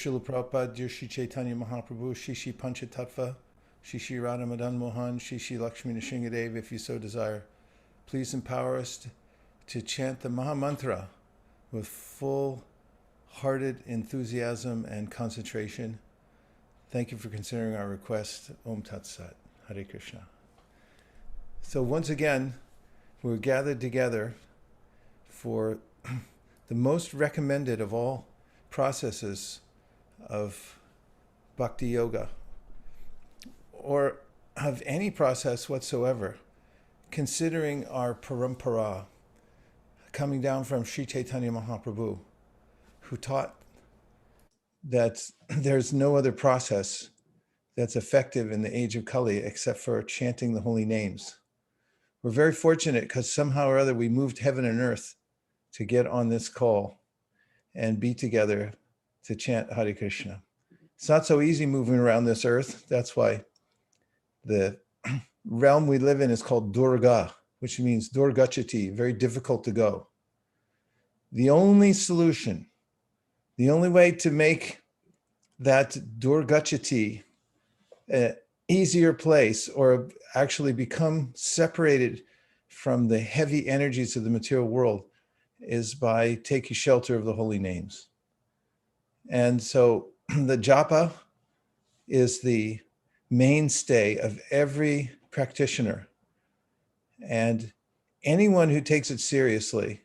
Srila Prabhupada, dear Shri Chaitanya Mahaprabhu, Shri Shri Panchatattva, Shri Shri Radha Madan Mohan, Shri Shri Lakshmi Nrsingadev, if you so desire, please empower us to chant the Maha Mantra with full-hearted enthusiasm and concentration. Thank you for considering our request. Om Tat Sat. Hare Krishna. So once again, we're gathered together for the most recommended of all processes of bhakti yoga, or of any process whatsoever, considering our parampara coming down from Sri Chaitanya Mahaprabhu, who taught that there's no other process that's effective in the age of Kali except for chanting the holy names. We're very fortunate because somehow or other we moved heaven and earth to get on this call and be together to chant Hare Krishna. It's not so easy moving around this earth. That's why the realm we live in is called Durga, which means Durgachati, very difficult to go. The only solution, the only way to make that Durgachati an easier place, or actually become separated from the heavy energies of the material world, is by taking shelter of the holy names. And so the Japa is the mainstay of every practitioner. And anyone who takes it seriously,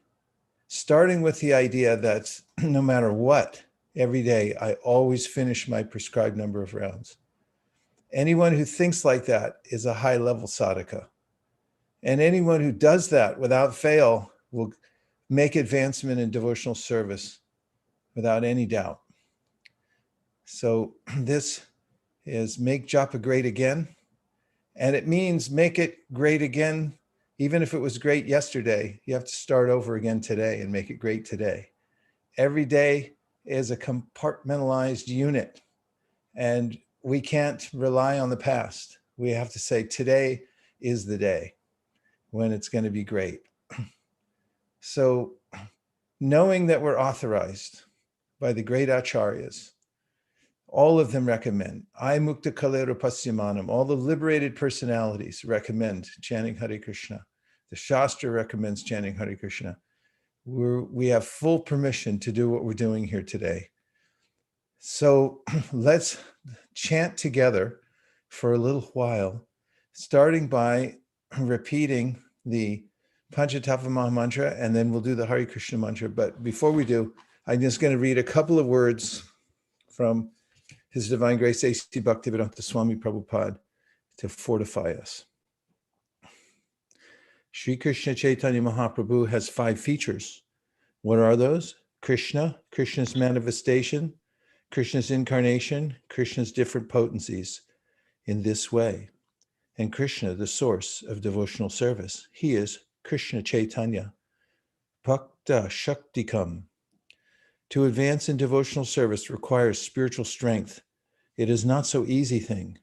starting with the idea that no matter what, every day I always finish my prescribed number of rounds. Anyone who thinks like that is a high-level sadhaka. And anyone who does that without fail will make advancement in devotional service without any doubt. So this is make Japa great again. And it means make it great again. Even if it was great yesterday, you have to start over again today and make it great today. Every day is a compartmentalized unit, and we can't rely on the past. We have to say today is the day when it's going to be great. So knowing that we're authorized by the great acharyas, all of them recommend, I Mukta Kalera Pasyamanam, all the liberated personalities recommend chanting Hare Krishna. The Shastra recommends chanting Hare Krishna. We have full permission to do what we're doing here today. So let's chant together for a little while, starting by repeating the Panchatattva Maha Mantra, and then we'll do the Hare Krishna mantra. But before we do, I'm just going to read a couple of words from His Divine Grace A.C. Bhaktivedanta Swami Prabhupada to fortify us. Sri Krishna Chaitanya Mahaprabhu has 5 features. What are those? Krishna, Krishna's manifestation, Krishna's incarnation, Krishna's different potencies in this way. And Krishna, the source of devotional service. He is Krishna Chaitanya, Bhakta Shaktikam. To advance in devotional service requires spiritual strength. It is not so easy thing.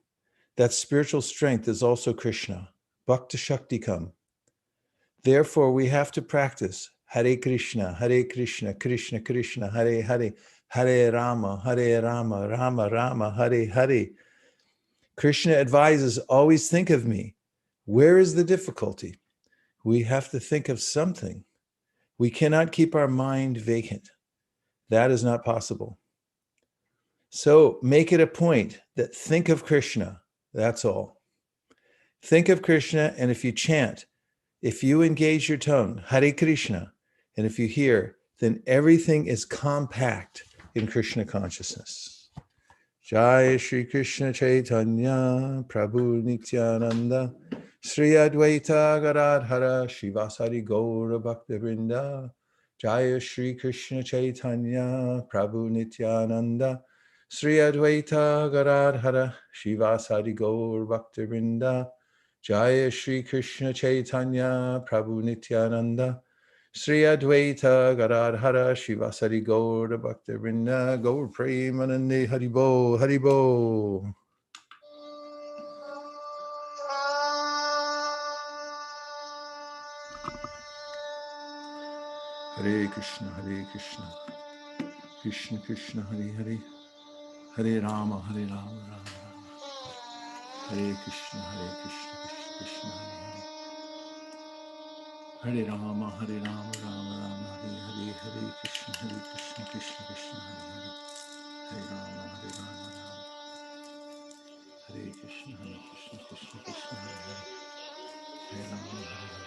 That spiritual strength is also Krishna, Bhakta Shaktikam. Therefore, we have to practice Hare Krishna, Krishna Krishna, Hare Hare, Hare Rama, Rama Rama, Hare Hare. Krishna advises, always think of me. Where is the difficulty? We have to think of something. We cannot keep our mind vacant. That is not possible. So make it a point that think of Krishna. That's all. Think of Krishna, and if you chant, if you engage your tongue, Hare Krishna, and if you hear, then everything is compact in Krishna consciousness. Jai Shri Krishna Chaitanya Prabhu Nityananda Sri Advaita Gadadhara Shivasari Gaura Bhaktivinoda Jai Shri Krishna Chaitanya Prabhu Nityananda Sri Advaita Gadadhara Shivasari Gaura Bhaktivinoda Jai Shri Krishna Chaitanya Prabhu Nityananda Sri Advaita Gadadhara Shivasari Gaura Bhaktivinoda Gaur Premanande Haribo Haribo. Hare Krishna, Krishna Krishna, Hare Hare, Hare Rama, Hare Rama, Rama Rama, Hare Krishna, Krishna Krishna, Hare Rama, Hare Rama, Rama Rama, Hare Hare, Hare Krishna, Krishna Krishna, Hare Hare Rama, Hare Rama, Rama, Hare Krishna, Krishna Krishna, Hare Rama, Hare Rama,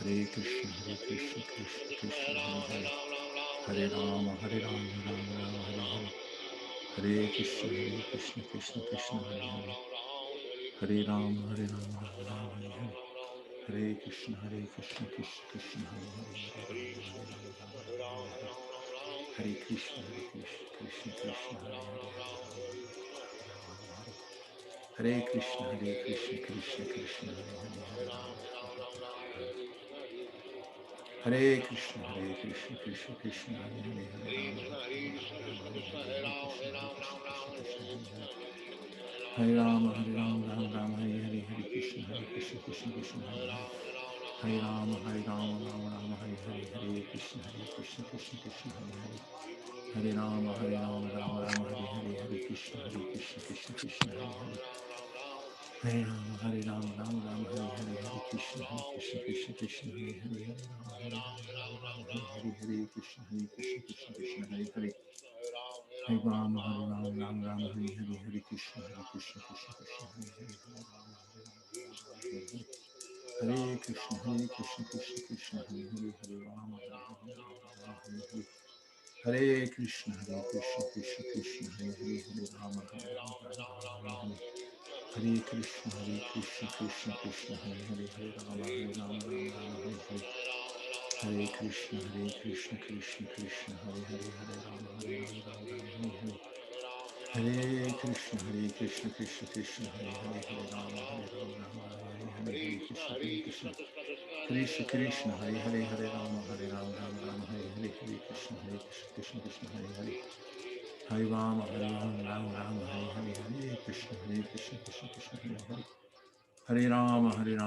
Hare Krishna, Krishna Krishna, Hare Rama, Hare Rama, Rama Rama, Hare Hare, Hare Krishna, Krishna Krishna, Hare Rama, Hare Rama, Rama Rama, Hare Hare, Hare Krishna, Krishna Krishna, Hare Hare, Hare Rama, Hare Rama, Rama Rama, Hare Krishna, Krishna Krishna, Hare Hare, Hare Krishna, Krishna Krishna, Hare Hare, Hare Rama, Hare Krishna, Krishna Krishna, Hare Hare, Hare Rama, Hare Rama, Hare Rama, Hare Rama, Rama Rama, Hare Hare, Hare Krishna, Krishna Krishna, Hare Hare, Hare Rama, Rama Rama, Hare Hare, Hare Krishna, Krishna Krishna, Hare Hare, Hare Rama, Rama Rama, Hare Hare, Hare Krishna, Krishna Hare Hare, Hare Rama, Rama Rama, Hare Hare, Hare Krishna, Krishna Hare Hare, Hare Rama, Hare Hare, Krishna, Krishna Hare Hare, Hare Rama, Rama Rama, Hare Hare, Hare Krishna, Krishna Hare Hare, Hare Rama, Hare Hare, Hare Krishna, Krishna Hare Hare, Hare Rama, Rama Hare Hare, Hare Krishna, Krishna Hare Hare, Hare Rama, Rama Hare Hare, Hare Krishna, Krishna Hare Hare, Hare Rama, Rama Hare Hare, Hare Krishna, Krishna Hare Hare, Hare Rama, Rama Hare Hare, Hare Krishna, Krishna Hare Hare, Hare Rama, Rama Hare Hare, Hare Krishna, Krishna Hare Hare, Hare Rama, Rama Hare Hare,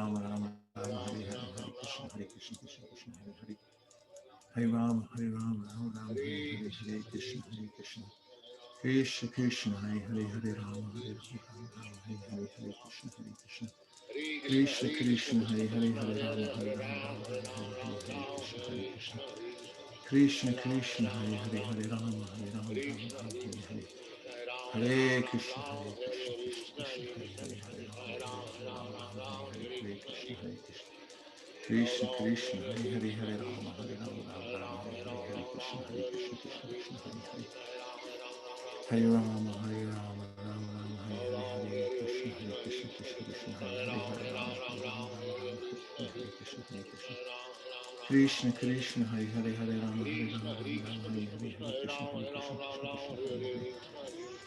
Hare Krishna, Krishna Hare Hare, Hare Rama, Rama Hare Hare, Hare Krishna, Krishna Hare Hare, Hare Rama, Rama Hare Hare, Hare Krishna, Krishna Hare Hare, Hare Rama, Rama Hare Hare, Hare Krishna, Krishna Hare Hare, Hare Rama, Rama Hare Hare, Hare Krishna, Krishna Hare Hare, Hare Rama, Rama Hare Hare, Hare Krishna, Krishna Hare Hare, Hare Rama, Rama Hare Hare, Hare Krishna, Krishna Hare Hare, Hare Rama, Rama Hare Hare, Hare Krishna, Krishna Hare Hare, Hare Rama, Rama Hare Hare, Hare Krishna, Krishna Hare Hare, Hare Rama, Rama Hare Hare, Hare Krishna, Krishna Hare Hare,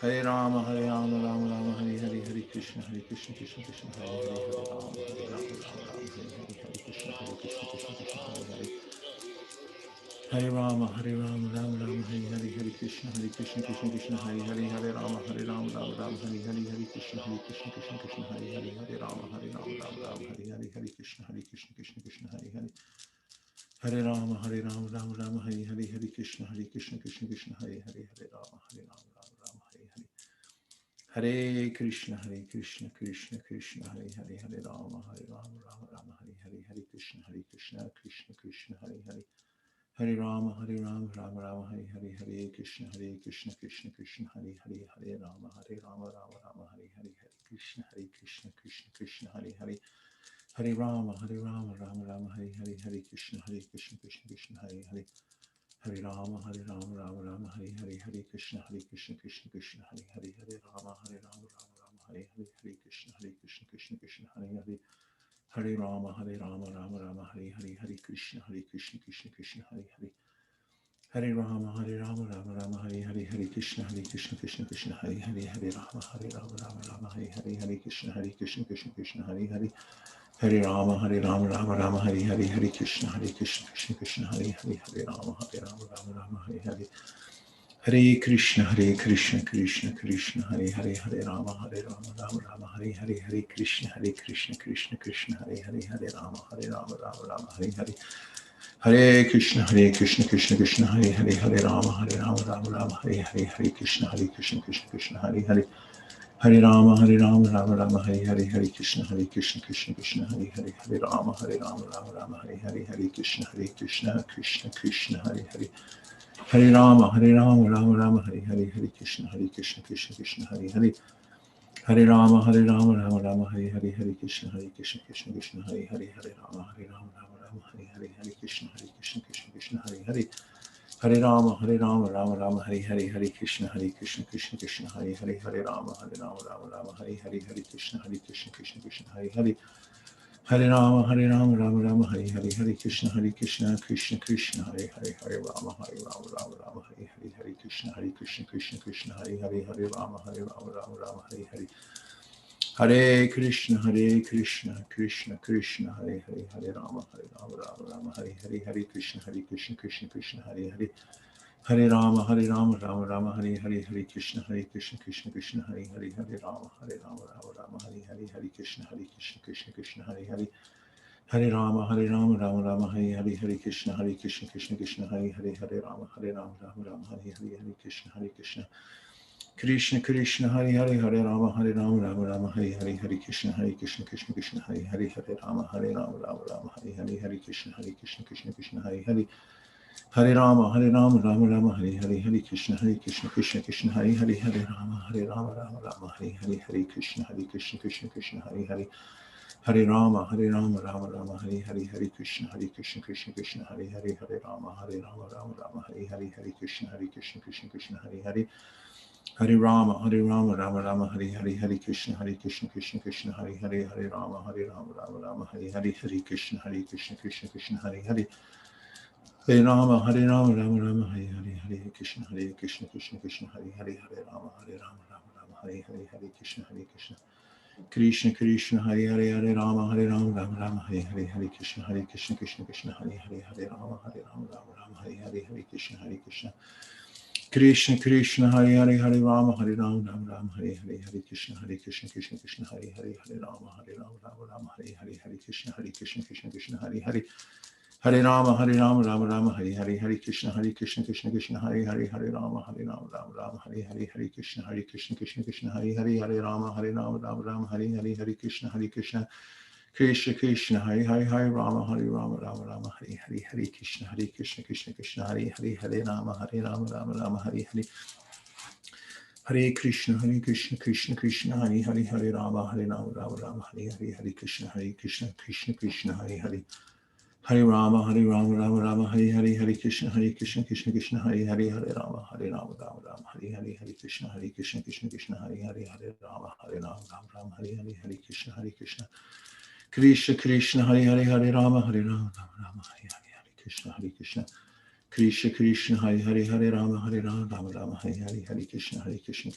Hare Rama, Rama Hare Hare, Hare Krishna, Krishna Hare Hare, Hare Rama, Rama Hare Hare, Hare Krishna, Krishna Hare Hare, Hare Rama, Rama Hare Hare, Hare Krishna, Krishna Hare Hare, Hare Rama, Rama Hare Hare, Hare Krishna, Krishna Hare Hare, Hare Rama, Rama Hare Hare, Hare Krishna, Krishna Hare Hare, Hare Rama, Rama Hare Hare, Hare Krishna, Krishna Hare Hare, Hare Rama, Rama Hare Hare, Hare Krishna, Krishna Hare Hare, Hare Rama, Rama Hare Hare, Hare Krishna, Krishna Hare Hare, Hare Rama, Rama Hare Hare, Hare Krishna, Krishna Hare Hare, Hare Rama, Rama Hare Hare, Hare Krishna, Krishna Hare Hare, Hare Rama, Rama Hare Hare, Hare Krishna, Krishna Hare Hare, Hare Rama, Rama Hare Hare, Hare Krishna, Krishna Hare Hare, Hare Rama, Rama Hare Hare, Hare Krishna, Krishna Hare Hare, Hare Rama, Rama Hare Hare, Hare Krishna, Krishna Hare Hare, Hare Rama, Rama Hare Hare, Hare Krishna, Krishna Hare Hare, Hare Rama, Rama Hare Hare, Hare Krishna, Krishna Hare Hare, Hare Rama, Rama Hare Hare, Hare Krishna, Krishna Hare Hare, Hare Rama, Rama Hare Hare, Hare Krishna, Krishna Hare Hare, Hare Rama, Rama Hare Hare, Hare Krishna, Krishna Hare Hare, Hare Rama, Rama Hare Hare, Hare Krishna, Krishna Hare Hare, Hare Rama, Rama Hare Hare, Hare Krishna, Krishna Hare Hare, Hare Rama, Rama Hare Hare, Hare Krishna, Krishna Krishna, Hare Hare, Hare Rama, Rama, Hare Hare, Hare Krishna, Krishna Krishna, Hare Hare, Hare Rama, Rama, Hare Hare, Hare Krishna, Krishna Krishna, Hare Hare, Hare Rama, Rama, Hare Hare, Hare Krishna, Krishna Krishna, Hare Hare, Hare Rama, Rama, Hare Hare, Hare Krishna, Krishna, Hare Hare, Hare Rama, Rama, Hare Hare, Hare Krishna, Krishna, Hare Hare, Hare Rama, Rama, Hare Hare, Hare Krishna, Krishna, Hare Hare, Hare Rama, Rama, Hare Hare, Hare Krishna, Krishna, Hare Hare, Hare Rama, Rama, Hare Hare, Hare Krishna, Krishna, Hare Hare, Hare Rama, Rama, Hare Hare, Hare Krishna, Krishna, Hare Hare, Hare Rama, Rama, Hare Hare, Hare Krishna, Krishna, Hare Hare, Hare Rama, Rama, Hare Hare, Hare Krishna, Krishna Krishna, Hare Hare, Hare Rama, Rama, Hare Hare, Hare Krishna, Krishna, Hare Hare, Hare Rama, Rama, Hare Hare, Hare Krishna, Krishna, Hare Hare, Hare Rama, Rama, Hare Hare, Hare Krishna, Krishna, Hare Hare, Hare Rama, Rama, Hare Hare, Hare Krishna, Krishna, Hare Hare, Hare Rama, Rama, Hare Hare, Hare Krishna, Krishna, Hare Hare, Hare Rama, Rama, Hare Hare, Hare Krishna, Krishna, Hare Hare, Hare Rama, Rama, Hare Hare, Hare Krishna, Krishna, Hare Hare, Hare Rama, Rama, Hare Hare, Hare Krishna, Krishna, Hare Hare, Hare Rama, Rama, Hare Hare, Hare Krishna, Krishna, Hare Hare, Hare Rama, Rama, Hare Hare, Hare Krishna, Krishna, Hare Hare, Hare Rama, Rama, Hare Hare, Hare Krishna, Krishna, Hare Hare, Hare Rama, Rama, Hare Hare, Hare Krishna, Krishna, Hare Hare, Hare Rama, Rama, Hare Hare, Hare Krishna, Krishna, Hare Hare, Hare Rama, Rama, Hare Hare, Hare Krishna, Krishna, Hare Hare, Hare Rama, Rama, Hare Hare, Hare Krishna, Krishna, Hare Hare, Hare Rama, Rama, Hare Hare, Hare Krishna, Krishna, Hare Hare, Hare Rama, Rama, Hare Hare, Hare Krishna, Krishna, Hare Hare, Hare Rama, Rama, Hare Hare, Hare Krishna, Krishna, Hare Hare, Hare Rama, Rama, Hare Hare, Hare Krishna, Krishna, Hare Hare, Hare Rama, Rama, Hare Hare, Hare Krishna, Krishna, Hare Hare, Hare Rama, Rama, Hare Hare, Hare Krishna, Krishna, Hare Hare, Hare Rama, Rama, Hare Hare, Hare Krishna, Krishna, Hare Hare, Hare Rama, Rama, Hare Hare, Hare Krishna, Krishna, Hare Hare, Hare Rama, Rama, Hare Hare, Hare Krishna, Krishna, Hare Hare, Hare Rama, Rama, Hare Hare, Hare Krishna, Krishna, Hare Hare, Hare Rama, Rama, Hare Hare, Hare Krishna, Krishna, Hare Hare, Hare Rama, Rama, Hare Hare, Hare Krishna, Krishna, Hare Hare, Hare Rama, Rama, Hare Hare, Hare Krishna, Krishna, Hare Hare, Hare Rama, Rama, Hare Hare, Hare Krishna, Krishna, Hare Hare, Hare Rama, Rama, Hare Hare, Hare Krishna, Krishna, Hare Hare, Hare Rama, Rama, Hare Hare, Hare Krishna, Krishna, Hare Hare, Hare Rama, Rama, Hare Hare, Hare Krishna, Krishna, Hare Hare, Hare Rama, Rama, Hare Hare, Hare Krishna, Hare Hare, Hare Rama, Rama, Hare Hare, Hare Krishna, Krishna, Hare Hare, Hare Rama, Rama, Hare Hare, Hare Krishna, Krishna,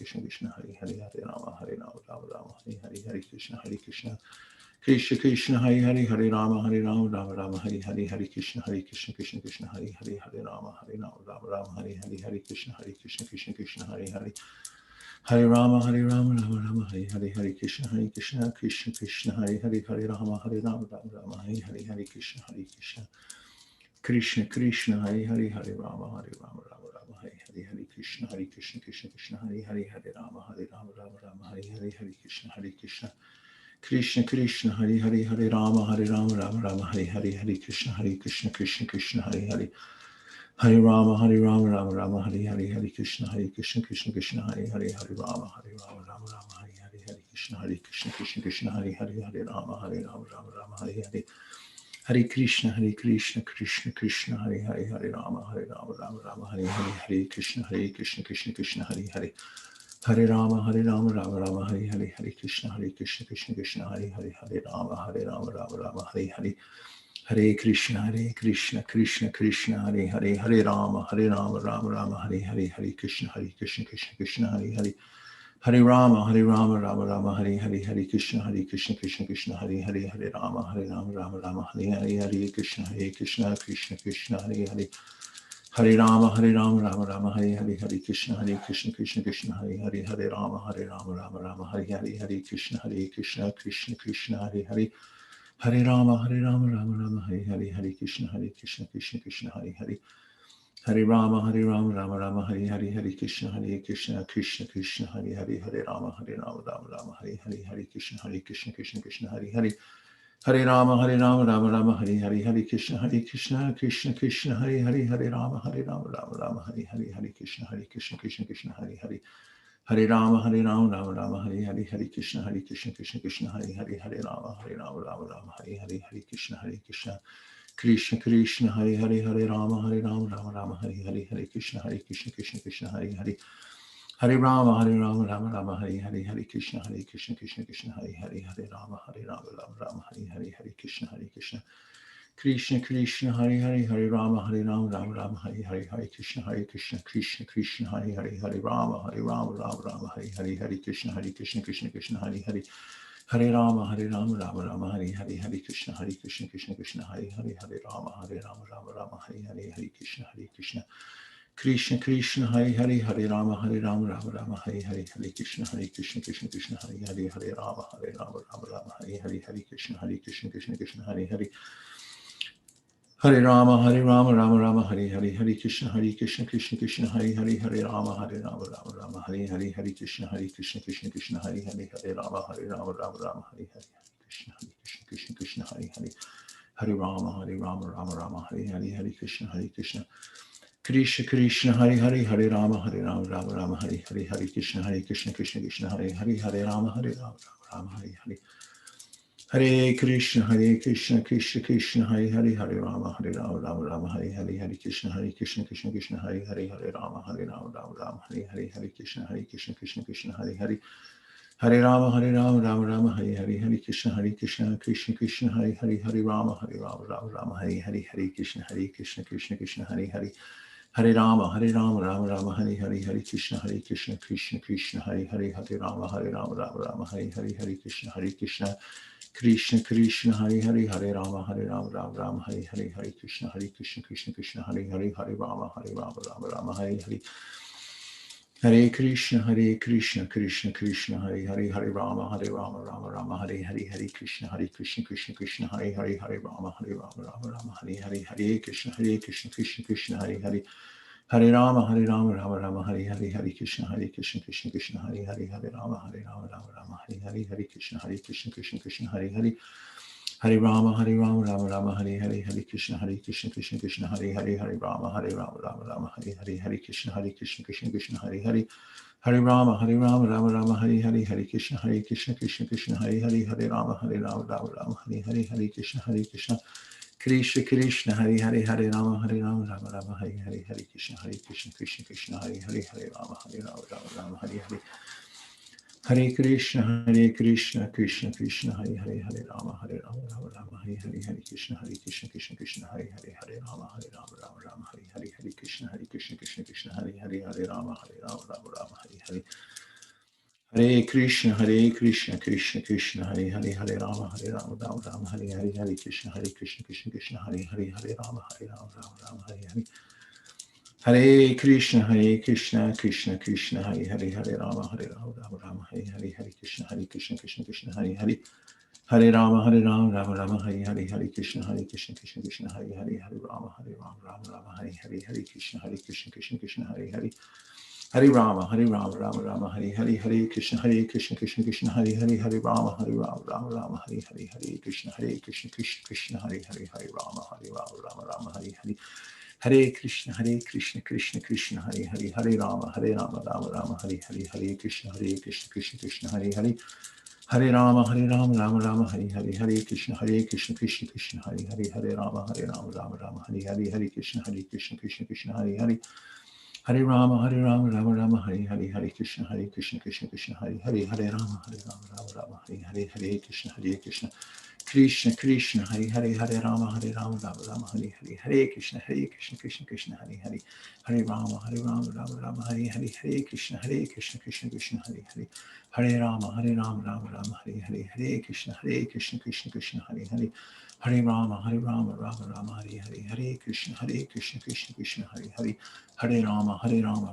Hare Hare, Hare Rama, Rama, Hare Hare, Hare Krishna, Krishna, Hare Hare, Hare Rama, Rama, Hare Hare, Hare Krishna, Krishna, Hare Hare, Hare Rama, Rama, Hare Hare, Hare Krishna, Krishna, Hare Hare, Hare Rama, Rama, Hare Hare, Hare Krishna, Krishna, Hare Hare, Hare Rama, Rama, Hare Hare, Hare Krishna, Hare Hare, Hare Rama, Rama, Hare Hare, Hare Krishna, Krishna, Hare Hare, Hare Rama, Rama, Hare Hare, Hare Krishna, Krishna, Hare Hare, Hare Rama, Rama, Hare Hare, Hare Krishna, Krishna, Hare Hare, Hare Rama, Rama, Hare Hare, Hare Krishna, Krishna, Hare Hare, Hare Rama, Rama, Hare Hare, Hare Krishna, Krishna, Hare Hare, Hare Rama, Rama, Hare Hare, Hare Krishna, Krishna, Hare Hare, Hare Rama, Rama, Hare Hare, Hare Krishna, Krishna, Hare Hare, Hare Rama, Rama, Hare Hare, Hare Krishna, Krishna, Hare Hare, Hare Rama, Rama, Hare Hare, Hare Krishna, Krishna, Hare Hare, Hare Rama, Rama Rama, Hare Hare, Hare Krishna, Krishna Krishna, Hare Hare. Hare Rama, Rama Rama, Hare Hare, Hare Krishna, Krishna Krishna, Hare Hare, Hare Rama, Rama, Hare Hare, Hare Krishna, Krishna Krishna, Hare Hare. Hare Rama, Rama, Hare Hare, Hare Krishna, Krishna Krishna, Hare Hare, Hare Rama, Rama, Hare Hare, Hare Krishna, Krishna, Hare Hare. Hare Rama, Rama, Hare Hare, Hare Krishna, Krishna, Hare Hare, Hare Rama, Rama, Hare Hare, Hare Krishna, Krishna Krishna, Hare Hare, Hare Rama, Rama, Hare Hare, Hare Krishna, Krishna, Hare Hare. Hare Rama, Rama, Hare Hare, Hare Krishna, Krishna, Hare Hare, Hare Rama, Rama, Hare Hare, Hare Krishna, Krishna Krishna, Hare Hare, Hare Rama, Rama, Hare Hare, Hare Krishna, Krishna, Hare Hare, Hare Rama, Rama, Hare Hare, Hare Krishna, Krishna, Hare Hare. Hare Rama, Rama, Hare Hare, Hare Krishna, Krishna, Hare Hare, Hare Rama, Rama, Hare Hare, Hare Krishna, Krishna Krishna, Hare Hare, Hare Rama, Rama, Hare Hare, Hare Krishna, Krishna, Hare Hare, Hare Rama, Rama, Hare Hare, Hare Krishna, Krishna, Hare Hare. Hare Rama, Rama, Hare Hare, Hare Krishna, Krishna, Hare Hare, Hare Rama, Rama, Hare Hare, Hare Krishna, Krishna, Hare Hare, Hare Rama, Rama, Hare Hare, Krishna, Hare Hare, Hare Rama, Rama, Hare Hare, Hare Krishna, Krishna, Hare Hare, Hare Rama, Rama, Hare Hare, Hare Krishna, Krishna, Hare Hare, Hare Rama, Rama, Hare Hare. Hare Krishna, Krishna, Hare Hare, Hare Rama, Rama, Hare Hare, Hare Krishna, Krishna, Hare Hare, Hare Rama, Rama, Hare Hare, Hare Krishna, Krishna, Hare Hare, Hare Rama, Rama, Hare Hare, Hare Krishna, Krishna, Hare Hare, Hare Rama, Rama, Hare Hare, Hare Krishna, Krishna, Hare Hare, Hare Rama, Rama, Hare Hare, Hare Krishna, Krishna, Hare Hare, Hare Rama, Rama, Hare Hare, Hare Krishna, Krishna, Hare Hare, Hare Rama, Rama, Hare Hare, Hare Krishna, Krishna, Hare Hare, Hare Rama, Rama, Hare Hare. Hare Krishna, Krishna, Hare Hare, Hare Rama, Rama, Hare Hare, Hare Krishna, Krishna, Hare Hare, Hare Rama, Rama, Hare Hare, Hare Krishna, Krishna, Hare Hare, Hare Rama, Rama, Hare Hare, Hare Krishna, Krishna, Hare Hare, Hare Rama, Rama, Hare Hare, Hare Krishna, Krishna, Hare Hare, Hare Rama, Rama, Hare Hare, Hare Krishna, Krishna, Hare Hare, Hare Rama, Rama, Hare Hare, Hare Krishna, Krishna, Hare Hare, Hare Rama, Rama, Hare Hare, Hare Krishna, Krishna, Hare Hare, Hare Rama, Rama, Hare Hare, Hare Krishna, Krishna, Hare Hare, Hare Rama, Rama, Hare Hare, Hare Krishna, Krishna, Hare Hare, Hare Rama, Rama, Hare Hare. Hare Krishna, Krishna, Hare Hare, Hare Rama, Rama, Hare Hare, Hare Krishna, Krishna, Hare Hare, Hare Rama, Rama, Hare Hare, Hare Krishna, Krishna, Hare Hare, Hare Rama, Rama, Hare Hare. Hare Krishna, Krishna, Hare Hare, Hare Rama, Rama, Hare Hare, Hare Krishna, Krishna, Hare Hare, Hare Rama, Rama, Hare Hare. Hare Krishna, Krishna, Hare Hare, Hare Rama, Rama, Hare Hare, Hare Krishna, Krishna, Hare Hare, Hare Rama, Rama, Hare Hare, Hare Krishna, Krishna, Hare Hare, Hare Rama, Rama, Hare Hare, Hare Krishna, Krishna, Hare Hare, Hare Rama, Rama, Hare Hare, Hare Krishna, Krishna, Hare Hare, Hare Rama, Rama, Hare Hare, Hare Krishna, Krishna, Hare Hare, Hare Rama, Rama, Hare Hare. Hare Krishna, Krishna, Hare Hare, Hare Rama, Rama, Hare Hare, Hare Krishna, Krishna, Hare Hare, Hare Rama, Rama, Hare Hare, Hare Krishna, Krishna, Hare Hare, Hare Rama, Rama, Hare Hare, Hare Krishna, Krishna, Hare Hare, Hare Rama, Rama, Hare Hare, Hare Krishna, Krishna, Hare Hare, Hare Rama, Rama, Hare Hare, Hare Krishna, Krishna, Hare Hare, Hare Rama, Rama, Hare Hare, Hare Krishna, Krishna, Hare Hare, Hare Rama, Rama, Hare Hare, Hare Krishna, Krishna, Hare Hare, Hare Rama, Rama, Hare Hare, Hare Krishna, Krishna, Hare Hare, Hare Rama, Rama Rama, Hare Hare, Hare Krishna, Krishna Krishna, Hare Hare, Hare Rama,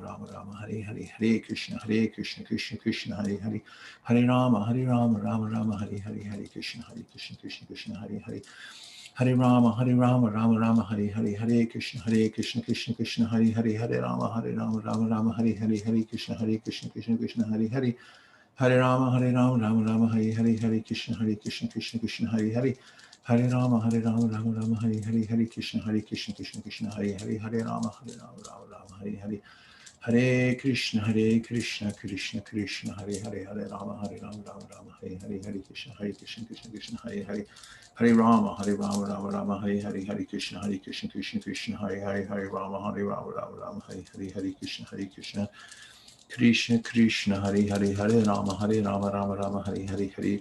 Rama Rama, Hare Hare, Hare Krishna, Krishna Krishna, Hare Hare, Hare Rama, Rama Rama, Hare Hare, Hare Krishna, Krishna Krishna, Hare Hare, Hare Rama, Rama Rama, Hare Hare, Hare Krishna, Krishna Krishna, Hare Hare, Hare Rama, Rama Rama, Hare Hare, Hare Krishna, Krishna, Hare Hare, Hare Rama, Rama Rama, Hare Hare, Hare Krishna, Krishna, Hare Hare, Hare Rama, Rama Rama, Hare Hare, Hare Krishna, Krishna, Hare Hare, Hare Rama, Rama, Hare Hare, Hare Krishna, Krishna Krishna, Hare Hare, Hare Rama, Rama, Hare Hare, Hare Krishna, Krishna, Hare Hare, Hare Rama, Rama, Hare Hare, Hare Krishna, Krishna, Hare Hare, Hare Rama, Rama, Hare Hare, Hare Krishna, Krishna, Hare Hare, Hare Rama, Rama, Hare Hare, Hare Krishna, Krishna, Hare Hare, Hare Rama, Rama, Hare Hare, Hare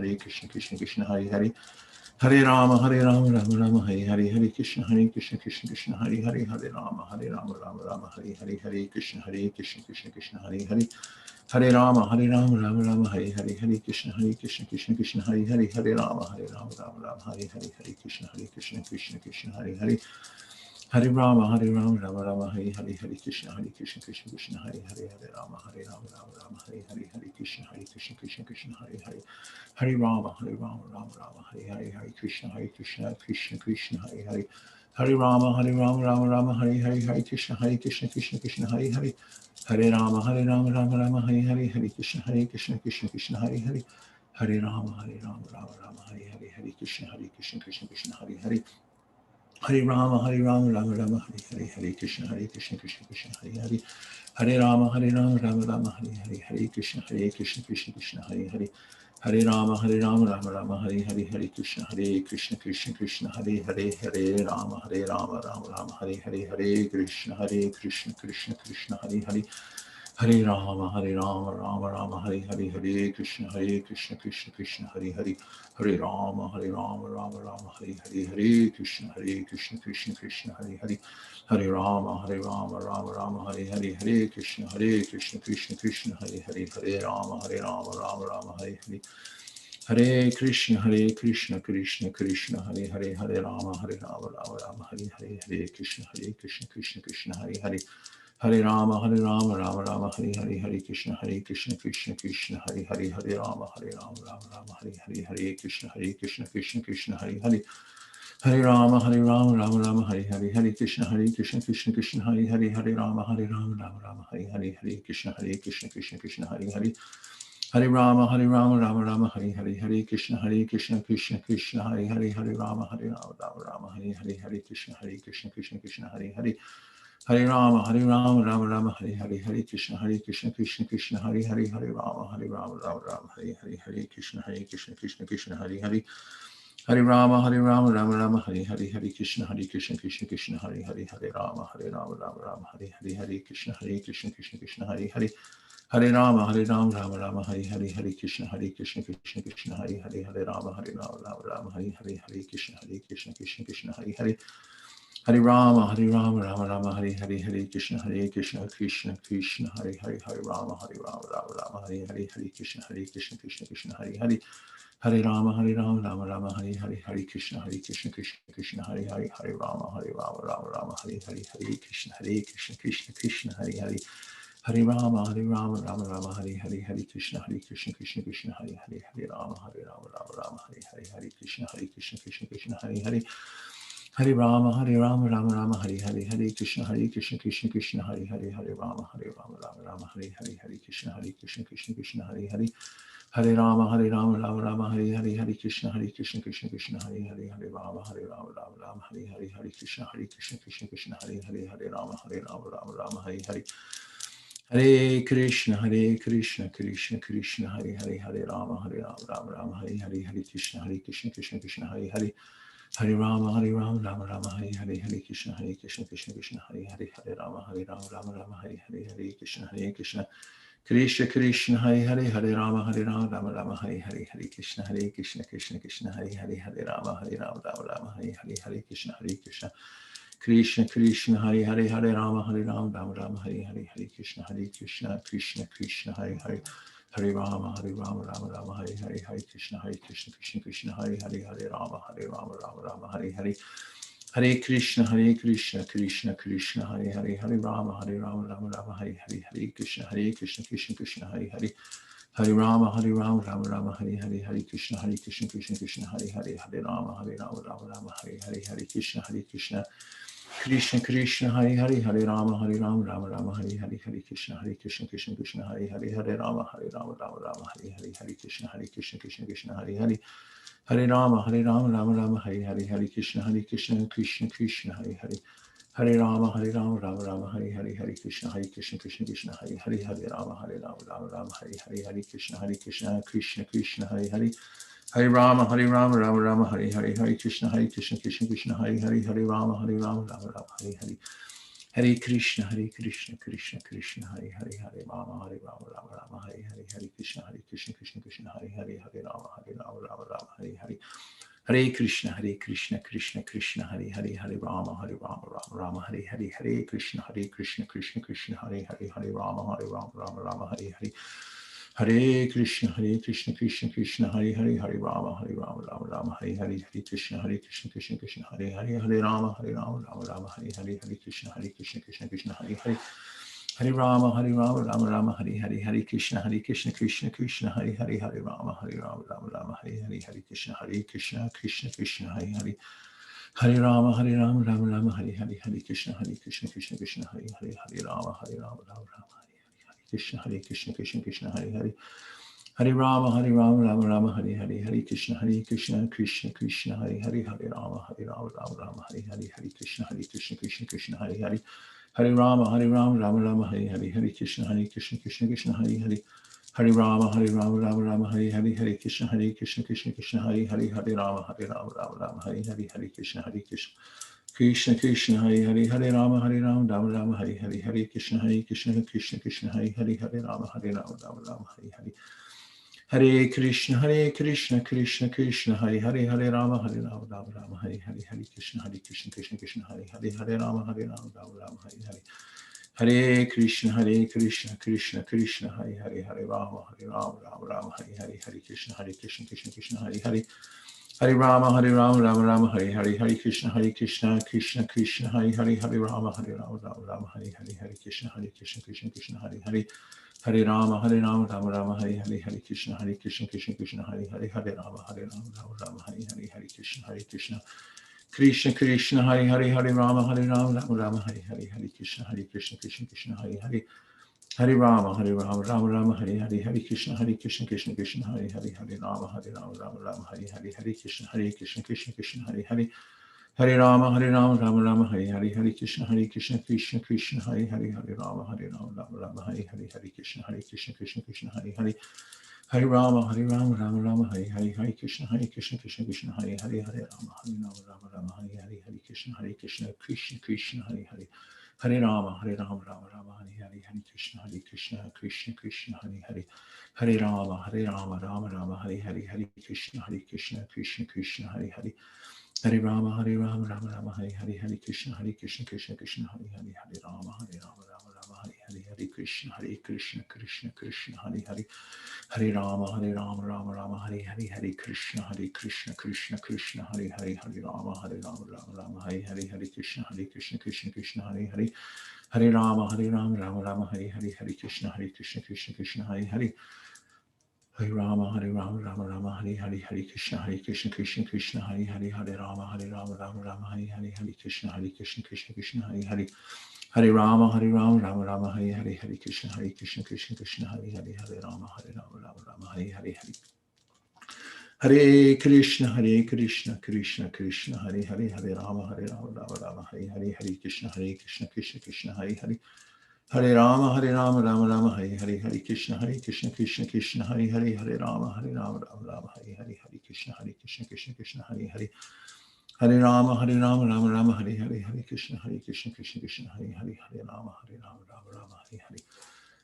Krishna, Krishna, Hare Hare, Hare Rama, Rama, Hare Hare, Hare Krishna, Krishna, Hare Hare, Hare Rama, Rama, Hare Hare, Hare Krishna, Krishna, Hare Hare, Hare Rama, Rama, Hare Hare, Hare Krishna, Krishna, Hare Hare, Hare Rama, Rama, Hare Hare, Hare Krishna, Krishna, Hare Hare, Hare Rama, Rama, Hare Hare, Hare Krishna, Krishna, Hare Hare, Hare Rama, Rama, Hare Hare, Hare Krishna, Krishna, Hare Hare, Hare Rama, Rama, Hare Hare, Hare Krishna, Krishna, Hare Hare, Hare Rama, Rama, Hare Hare, Hare Krishna, Krishna, Hare Hare, Hare Rama, Rama, Hare Hare, Hare Krishna, Krishna, Hare Hare, Hare Rama, Rama, Hare Hare, Hare Krishna, Krishna, Hare Hare, Hare Rama, Rama, Hare Hare, Hare Krishna, Krishna, Hare Hare, Hare Rama, Rama, Hare Hare, Hare Krishna, Krishna, Hare Hare, Hare Rama, Rama, Hare Hare, Hare Krishna, Krishna, Hare Hare, Hare Rama, Rama, Hare Hare, Hare Krishna, Krishna, Hare Hare, Hare Rama, Rama, Hare Hare, Hare Krishna, Krishna, Hare Hare, Hare Rama, Rama, Hare Hare, Hare Krishna, Krishna, Hare Hare, Hare Rama, Rama, Hare Hare, Hare Krishna, Krishna, Krishna, Hare Hare, Hare Rama, Rama, Hare Hare, Hare Krishna, Krishna, Hare Hare, Hare Rama, Rama, Hare Hare, Hare Krishna, Krishna, Hare Hare, Hare Rama, Rama, Hare Hare, Hare Krishna, Krishna, Hare Hare, Hare Rama, Rama, Hare Hare, Hare Krishna, Krishna, Hare Hare, Hare Rama, Rama, Hare Hare, Hare Krishna, Krishna, Hare Hare, Hare Rama, Rama, Hare Hare, Hare Krishna, Krishna, Hare Hare, Hare Rama, Rama, Hare Hare, Hare Krishna, Krishna, Hare Hare, Hare Rama, Rama, Hare Hare, Hare Krishna, Krishna, Hare Hare, Hare Rama, Rama, Hare Hare, Hare Krishna, Krishna, Hare Hare, Hare Rama, Rama, Hare Hare, Hare Krishna, Krishna, Hare Hare, Hare Rama, Rama, Hare Hare, Hare Krishna, Krishna, Hare Hare, Hare Rama, Rama, Hare Hare, Hare Krishna, Krishna, Hare Hare, Hare Rama, Rama, Hare Hare, Hare Krishna, Krishna, Hare Hare, Hare Rama, Rama, Hare Hare, Hare Krishna, Krishna, Hare Hare, Hare Rama, Rama, Hare Hare, Hare Krishna, Krishna, Hare Hare, Hare Rama, Rama, Hare Hare, Hare Krishna, Krishna, Hare Hare, Hare Rama, Rama, Hare Hare, Hare Krishna, Krishna, Hare Hare, Hare Rama, Rama, Hare Hare, Hare Krishna, Krishna, Hare Hare, Hare Rama, Rama, Hare Hare, Hare Krishna, Krishna, Hare Hare, Hare Rama, Rama, Hare Hare, Hare Krishna, Krishna, Hare Hare, Hare Rama, Rama, Hare Hare, Hare Krishna, Krishna, Hare Hare, Hare Rama, Rama, Hare Hare, Hare Krishna, Krishna, Hare Hare, Hare Rama, Rama, Hare Hare, Hare Krishna, Krishna, Hare Hare, Hare Rama, Rama, Hare Hare, Hare Krishna, Krishna, Hare Hare, Hare Rama, Rama, Hare Hare, Hare Krishna, Krishna, Hare Hare, Hare Rama, Rama, Hare Hare, Hare Krishna, Krishna, Hare Hare, Hare Rama, Rama, Hare Hare, Hare Krishna, Krishna, Hare Hare, Hare Rama, Rama, Hare Hare, Hare Krishna, Krishna, Hare Hare, Hare Rama, Rama, Hare Hare, Hare Krishna, Krishna, Hare Hare, Hare Rama, Rama, Hare Hare, Hare Krishna, Krishna, Hare Hare, Hare Rama, Rama Rama, Hare Hare, Hare Krishna, Krishna Krishna, Hare Hare, Hare Rama, Rama Rama, Hare Hare. Hare Krishna, Krishna Krishna, Hare Hare, Hare Rama, Rama Rama, Hare Hare, Hare Krishna, Krishna Krishna, Hare Hare. Hare Rama, Rama Rama, Hare Hare, Hare Krishna, Krishna Krishna, Hare Hare, Hare Rama, Rama, Hare Hare, Hare Krishna, Krishna Krishna, Hare Hare, Hare Rama, Rama, Hare Hare, Hare Krishna, Krishna, Hare Hare, Hare Rama, Rama, Hare Hare, Hare Krishna, Krishna, Hare Hare, Hare Rama, Rama, Hare Hare, Hare Krishna, Krishna, Hare Hare, Hare Rama, Rama, Hare Hare, Hare Krishna, Krishna, Hare Hare, Hare Rama, Rama, Hare Hare, Hare Krishna, Krishna, Hare Hare. Hare Rama, Rama, Hare Hare, Hare Krishna, Krishna, Hare Hare, Hare Rama, Rama, Hare Hare, Hare Krishna, Krishna, Hare Hare, Hare Rama, Rama, Hare Hare, Hare Krishna, Krishna, Hare Hare, Hare Rama, Rama, Hare Hare, Hare Krishna, Krishna, Hare Hare, Hare Rama, Rama, Hare Hare, Hare Krishna, Krishna, Hare Hare, Hare Rama, Rama, Hare Hare. Hare Krishna, Krishna, Hare Hare, Hare Rama, Rama, Hare Hare, Hare Krishna, Krishna, Hare Hare, Hare Rama, Rama, Hare Hare, Hare Krishna, Krishna, Hare Hare, Hare Rama, Rama, Hare Hare, Hare Krishna, Krishna, Hare Hare, Hare Rama, Rama, Hare Hare, Hare Krishna, Krishna, Hare Hare, Hare Rama, Rama, Hare Hare, Hare Krishna, Krishna, Hare Hare, Hare Rama, Rama, Krishna, Krishna, Hare Hare, Hare Rama, Rama, Hare Hare, Hare Krishna, Krishna, Hare Hare, Hare Rama, Rama, Hare Hare, Hare Krishna, Krishna, Hare Hare, Hare Rama, Rama, Hare Hare, Hare Krishna, Krishna, Hare Hare, Hare Rama, Rama, Hare Hare, Hare Krishna, Krishna, Hare Hare, Hare Rama, Rama, Hare Hare, Hare Krishna, Krishna, Hare Hare, Hare Rama, Rama, Hare Hare, Hare Krishna, Krishna, Hare Hare, Hare Rama, Rama, Hare Hare, Hare Krishna, Krishna, Hare Hare, Hare Rama, Rama, Hare Hare, Hare Krishna, Krishna, Hare Hare, Hare Rama, Rama, Hare Hare, Hare Krishna, Krishna, Hare Hare, Hare Rama, Rama, Hare Hare, Hare Krishna, Krishna, Hare Hare, Hare Rama, Rama, Hare Hare, Hare Krishna, Krishna, Hare Hare, Hare Rama, Rama, Hare Hare, Hare Krishna, Krishna, Hare Hare, Hare Rama, Rama, Hare Hare, Hare Krishna, Krishna, Hare Hare, Hare Rama, Rama, Hare Hare, Hare Krishna, Krishna, Hare Hare, Hare Rama, Rama, Hare Hare, Hare Krishna, Krishna, Hare Hare, Hare Rama, Rama, Hare Hare, Hare Krishna, Krishna, Hare Hare, Hare Rama, Rama, Hare Hare, Hare Krishna, Krishna, Hare Hare, Hare Rama, Rama, Hare Hare, Hare Krishna, Krishna, Hare Hare, Hare Rama, Rama, Hare Hare, Hare Krishna, Krishna, Hare Hare, Hare Rama, Rama, Hare Hare, Hare Krishna, Krishna, Hare Hare, Hare Rama, Rama, Hare Hare, Hare Krishna, Krishna, Hare Hare, Hare Rama, Rama, Hare Hare, Hare Krishna, Krishna, Hare Hare, Hare Rama, Rama, Hare Hare, Hare Krishna, Krishna, Hare Hare, Hare Rama, Rama, Hare Hare, Hare Krishna, Krishna, Hare Hare, Hare Rama, Rama, Hare Hare, Hare Krishna, Krishna, Hare Hare, Hare Rama, Rama, Hare Hare, Hare Krishna, Krishna, Hare Hare, Hare Rama, Rama, Hare Hare, Hare Krishna, Krishna, Hare Hare, Hare Rama, Rama, Hare Hare, Hare Krishna, Krishna, Hare Hare, Hare Rama, Rama, Hare Hare, Hare Krishna, Krishna, Hare Hare, Hare Rama, Rama, Hare Hare, Hare Krishna, Krishna, Hare Hare, Hare Rama, Rama, Hare Hare, Hare Krishna, Krishna, Hare Hare, Hare Rama, Rama, Hare Hare, Hare Krishna, Krishna, Hare Hare, Hare Rama, Rama, Hare Hare, Hare Krishna, Krishna, Hare Hare, Hare Rama, Rama, Hare Hare, Hare Krishna, Krishna, Hare Hare, Hare Rama, Rama, Hare Hare, Hare Krishna, Krishna, Hare Hare, Hare Rama, Rama, Hare Hare, Hare Krishna, Krishna, Hare Hare, Hare Rama, Rama, Hare Hare,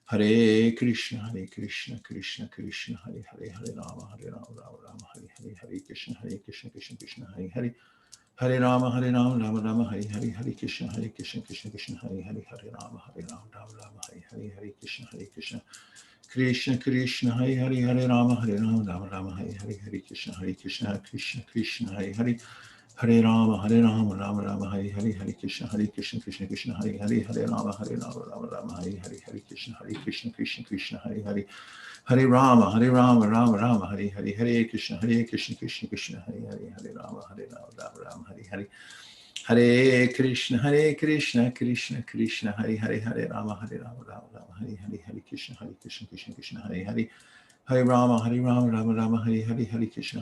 Hare Krishna, Krishna, Hare Hare, Hare Rama, Rama, Hare Hare, Hare Krishna, Krishna, Hare Hare, Hare Rama, Rama, Hare Hare, Hare Krishna, Krishna, Hare Hare, Hare Rama, Rama, Hare Hare, Hare Krishna, Krishna Krishna Hare Hare Hare Rama Rama Rama Hare Hare Hare Krishna Krishna Krishna Hare Hare Hare Rama Rama Rama Hare Hare Hare Krishna Krishna Krishna Hare Hare Hare Rama Rama Rama Hare Hare Hare Krishna Krishna Krishna Hare Hare Hare Rama Rama Rama Hare Hare Hare Krishna Krishna Krishna Hare Hare Hare Rama Rama Hare Hare Hare Krishna Krishna Krishna Hare Hare Hare Rama Rama Hare Hare Hare Krishna Krishna Hare Hare Hare Rama Rama Hare Hare Hare Krishna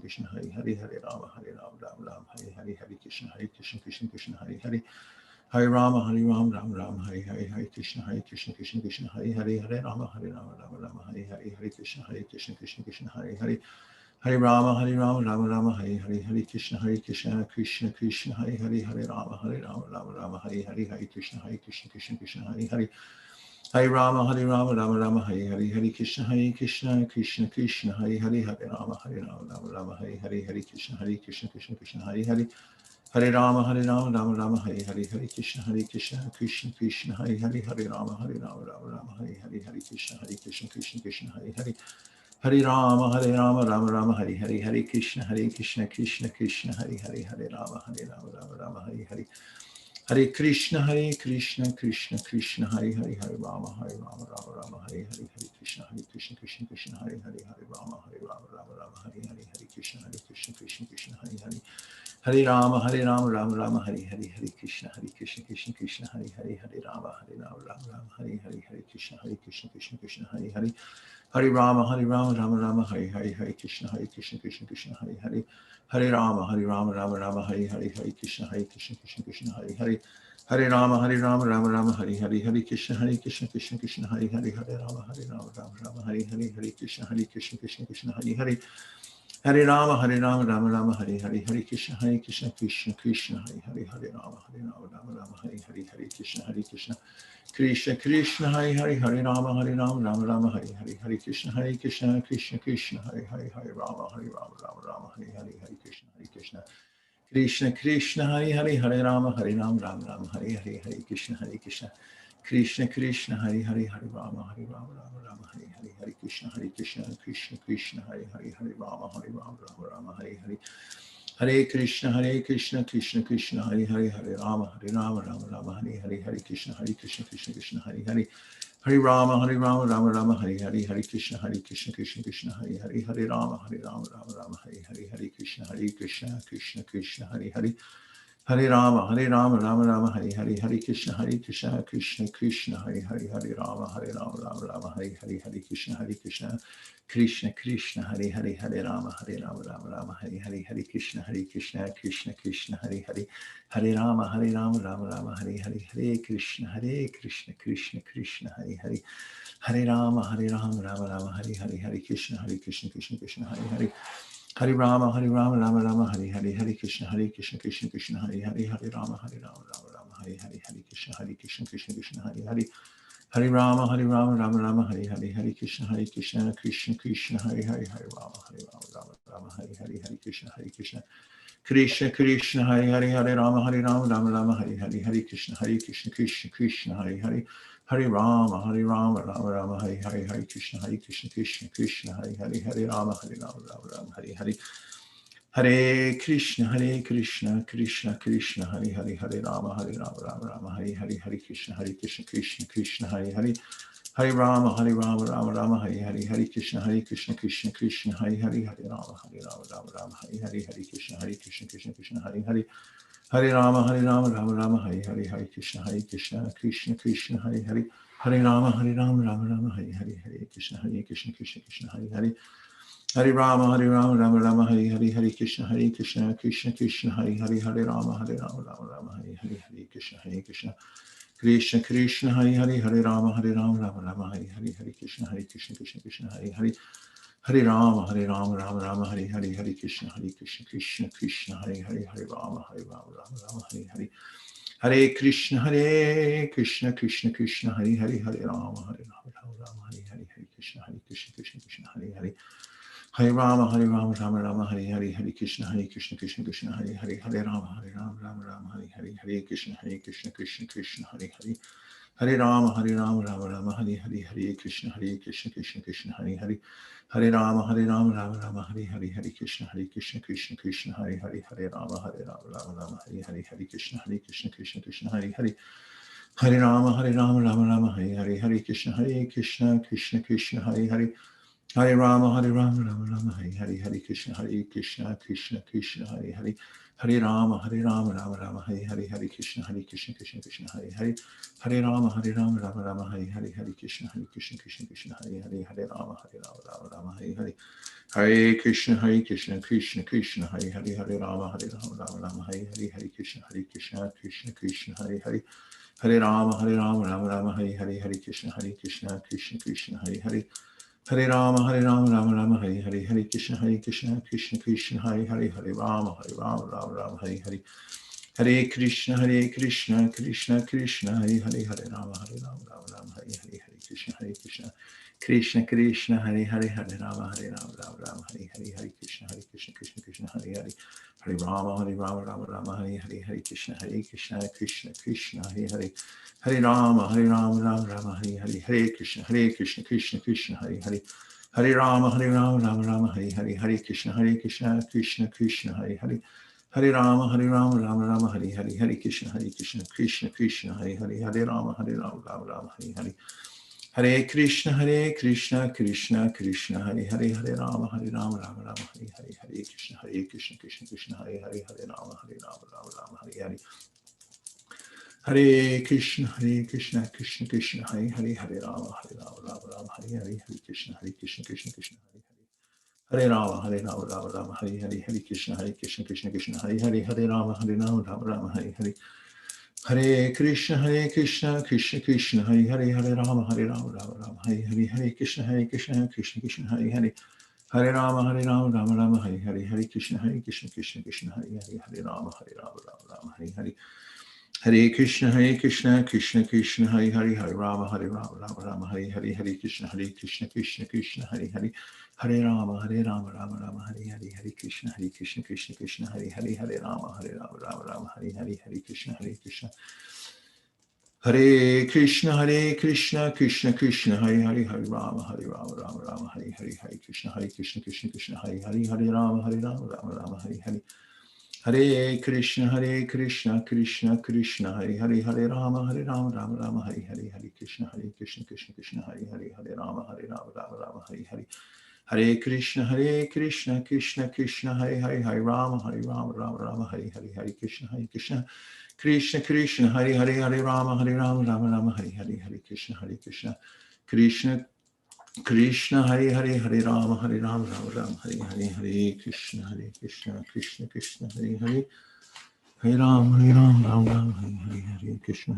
Krishna Hare Hare Hare Rama Rama Hare Hare Hare Krishna Krishna Hare Hare Hare Rama Rama Hare Hare Hare Krishna Krishna Hare Hare Hare Rama Rama Hare Hare Hare Krishna Krishna Hare Hare Hare Rama Rama Hare Hare Hare Krishna Krishna Hare Hare Hare Rama Rama Hare Hare Hare Krishna Krishna Hare Hare Hare Rama Rama Hare Hare Hare Krishna Krishna Hare Hare Hare Rama Rama Hare Hare Hare Krishna Krishna Hare Hare Hare Rama Rama Hare Hare Hare Krishna Krishna Hare Hare Hare Rama Rama Hare Hare Hare Krishna Krishna Hare Hare Hare Rama Hare Hare Hare Krishna Krishna Hare Hare Hare Rama Rama Hare Hare Hare Krishna Krishna Krishna Hare Hare Hare Rama Rama Hare Hare Hare Krishna Krishna Hare Hare Hare Rama Rama Hare Hare Hare Krishna Krishna Hare Hare Hare Rama Rama Hare Hare Hare Krishna Krishna Hare Hare Hare Rama Rama Hare Hare Hare Krishna Krishna Hare Hare Hare Rama Rama Hare Hare Hare Krishna Krishna Hare Hare Hare Rama Rama Hare Hare Hare Krishna Krishna Hare Hare Hare Rama Rama Hare Hare Hare Krishna Krishna Hare Hare Hare Rama Rama Hare Hare Hare Krishna Krishna Hare Hare Hare Rama Rama Hare Hare Hare Krishna Krishna Hare Hare Hare Rama Rama Hare Hare Hare Krishna Krishna Hare Hare Hare Rama Rama Hare Hare Hare Krishna Krishna Hare Hare Hare Rama Rama Hare Hare Hare Krishna Krishna Hare Hare Hare Rama Rama Hare Hare Hare Krishna Krishna Hare Hare Hare Rama Rama Hare Hare Hare Krishna Krishna Hare Hare Hare Rama Rama Hare Hare Hare Krishna Krishna Krishna Hare Hare Hare Rama Rama Hare Hare Hare Krishna Krishna Hare Hare Hare Rama Rama Hare Hare Hare Krishna Krishna Hare Hare Hare Rama Rama Hare Hare Hare Krishna Krishna Hare Hare Hare Rama Rama Hare Hare Hare Krishna Krishna Hare Hare Hare Rama Rama Hare Hare Hare Krishna Hare Hare Hare Rama Rama Hare Hare Hare Krishna Krishna Hare Hare Hare Rama Rama Hare Hare Hare Krishna Krishna Hare Hare Hare Rama Rama Hare Hare Hare Krishna Krishna Hare Hare Hare Rama Rama Hare Hare Hare Krishna Krishna Hare Hare Hare Rama Rama Hare Hare Hare Krishna Krishna Hare Hare Hare Rama Rama Hare Hare Hare Krishna Krishna Hare Hare Hare Rama Rama Hare Hare Hare Krishna Krishna Hare Hare Hare Rama Rama Hare Hare Hare Krishna Krishna Hare Hare Hare Rama Rama Hare Hare Hare Krishna Krishna Hare Hare Hare Rama Rama Hare Hare Hare Krishna Krishna Krishna Hare Hare Hare Rama Rama Hare Hare Hare Krishna Krishna Hare Hare Hare Rama Rama Hare Hare Hare Krishna Krishna Hare Hare Hare Rama Rama Hare Hare Hare Krishna Krishna Hare Hare Hare Rama Rama Hare Hare Hare Krishna Krishna Hare Hare Hare Rama Rama Hare Hare Hare Krishna Krishna Hare Hare Hare Rama Rama Hare Hare Hare Krishna Krishna Hare Hare Hare Rama Rama Hare Hare Hare Krishna Krishna Hare Hare Hare Rama Rama Hare Hare Hare Krishna Krishna Hare Hare Hare Rama Rama Hare Hare Hare Krishna Krishna Hare Hare Hare Rama Rama Hare Hare Hare Krishna Krishna Krishna Hare Hare Hare Rama Rama Hare Hare Hare Krishna Krishna Hare Hare Hare Rama Rama Hare Hare Hare Krishna Krishna Hare Hare Hare Rama Rama Hare Hare Hare Krishna Krishna Hare Hare Hare Rama, Rama Rama, Hare Krishna, Krishna Krishna, Hare Hare Rama, Rama Rama, Hare Krishna, Krishna Krishna, Hare Rama, Rama, Hare Krishna, Krishna Krishna, Hare Rama Rama, Hare Krishna, Krishna Krishna, Hare Rama, Rama, Hare Krishna, Krishna Krishna, Hare Rama, Rama, Hare Krishna, Krishna Krishna, Hare Rama, Rama, Hare Krishna, Krishna Hare Rama, Rama, Hare Krishna, Krishna Krishna, Hare Rama, Rama, Hare Krishna, Krishna Krishna, Hare Rama, Rama, Hare Krishna, Krishna Krishna, Hare Rama, Rama, Hare Krishna, Krishna Krishna, Hare Rama, Rama, Hare Krishna, Krishna Krishna, Hare Rama, Rama, Hare Krishna, Krishna Krishna, Hare Rama, Rama, Hare Krishna, Krishna, Hare Rama, Rama, Hare Krishna, Krishna, Hare Rama, Rama, Hare Krishna, Krishna, Hare Rama, Rama, Hare Krishna, Krishna, Hare Rama, Rama, Hare Krishna, Krishna, Hare Rama, Rama, Hare Krishna, Krishna Krishna, Hare Rama, Rama, Hare Krishna, Krishna, Hare Rama, Rama, Hare Krishna, Krishna Krishna, Hare Rama, Rama, Hare Krishna, Krishna, Hare Rama, Rama, Hare Krishna, Krishna, Hare Rama, Rama, Hare Krishna, Krishna, Hare Rama, Rama, Hare Krishna, Krishna, Hare Rama, Rama, Hare Krishna, Krishna, Hare Rama, Rama, Hare Krishna, Krishna Krishna, Hare Rama, Rama, Hare Krishna, Krishna, Hare Rama, Rama, Hare Krishna, Krishna, Hare Rama, Rama, Hare Krishna, Hare Krishna, Krishna, Hare Rama, Rama, Hare Krishna, Krishna, Hare Rama, Rama, Hare Krishna, Krishna Krishna, Hare Rama, Rama, Hare Krishna, Krishna, Hare Rama, Rama, Hare Krishna, Krishna Krishna, Hare Rama, Rama, Hare Krishna, Krishna, Hare Rama, Rama, Hare Krishna, Krishna, Hare Rama, Rama, Hare Krishna, Krishna Krishna, Hare Rama, Rama, Hare Krishna.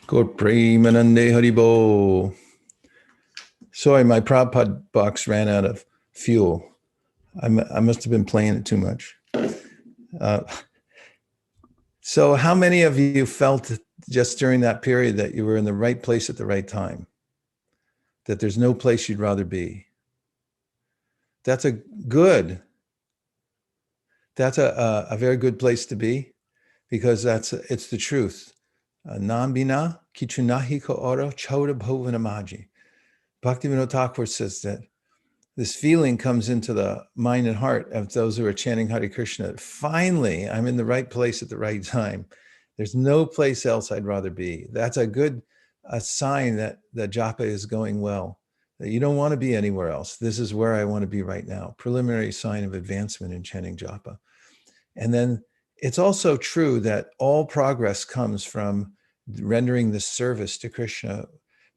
Gaur Premanande Haribo. Sorry, my Prabhupada box ran out of fuel. I must have been playing it too much. So how many of you felt just during that period that you were in the right place at the right time? That there's no place you'd rather be? That's a very good place to be, because it's the truth. Nambina kichunahi ko oro choda bhuvanamaji. Bhaktivinoda Thakur says that this feeling comes into the mind and heart of those who are chanting Hare Krishna. Finally, I'm in the right place at the right time. There's no place else I'd rather be. That's a sign that the Japa is going well, that you don't want to be anywhere else. This is where I want to be right now. Preliminary sign of advancement in chanting Japa. And then it's also true that all progress comes from rendering the service to Krishna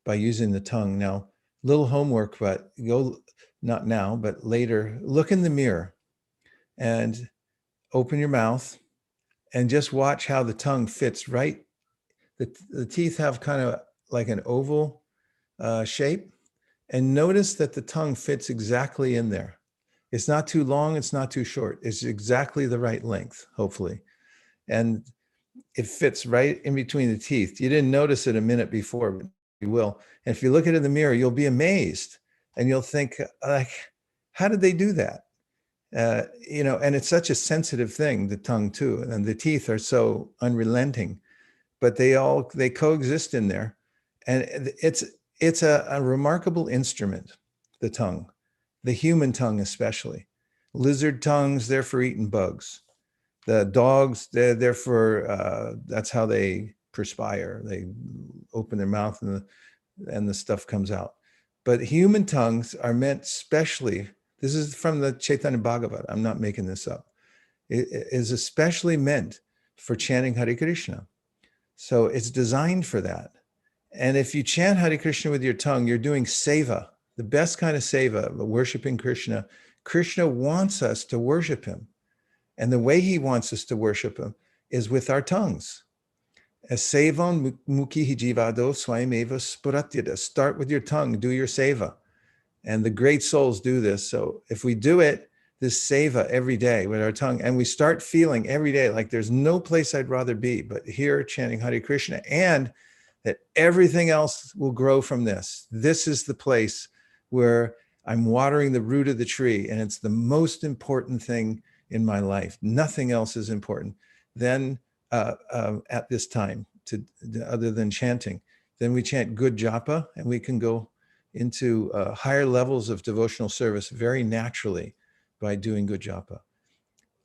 by using the tongue. Now, little homework, but go, not now, but later, look in the mirror and open your mouth and just watch how the tongue fits right. The teeth have kind of like an oval shape, and notice that the tongue fits exactly in there. It's not too long, it's not too short. It's exactly the right length, hopefully. And it fits right in between the teeth. You didn't notice it a minute before, but you will. And if you look at it in the mirror, you'll be amazed And you'll think, like, how did they do that? And it's such a sensitive thing, the tongue too, and the teeth are so unrelenting, but they coexist in there, and it's a remarkable instrument, the tongue, the human tongue especially. Lizard tongues, they're for eating bugs. The dogs, they're for that's how they perspire. They open their mouth and the stuff comes out. But human tongues are meant specially. This is from the Chaitanya Bhagavat. I'm not making this up. It is especially meant for chanting Hare Krishna. So it's designed for that. And if you chant Hare Krishna with your tongue, you're doing seva, the best kind of seva, worshiping Krishna. Krishna wants us to worship him. And the way he wants us to worship him is with our tongues. As sevan mukhi jivado swayameva spuratyada. Start with your tongue, do your seva. And the great souls do this. So if we do it, this seva every day with our tongue, and we start feeling every day like there's no place I'd rather be but here chanting Hare Krishna, and that everything else will grow from this. This is the place where I'm watering the root of the tree, and it's the most important thing in my life. Nothing else is important. Then at this time, other than chanting, then we chant good japa, and we can go into higher levels of devotional service very naturally by doing good japa.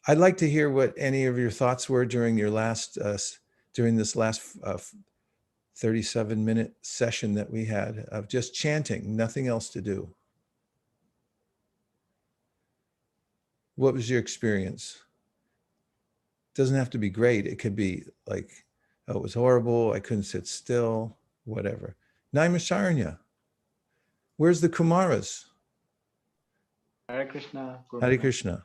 I'd like to hear what any of your thoughts were during your during this last 37-minute session that we had of just chanting, nothing else to do. What was your experience? Doesn't have to be great. It could be like, oh, it was horrible. I couldn't sit still, whatever. Naimisharanya. Where's the Kumaras? Hare Krishna. Hare Krishna.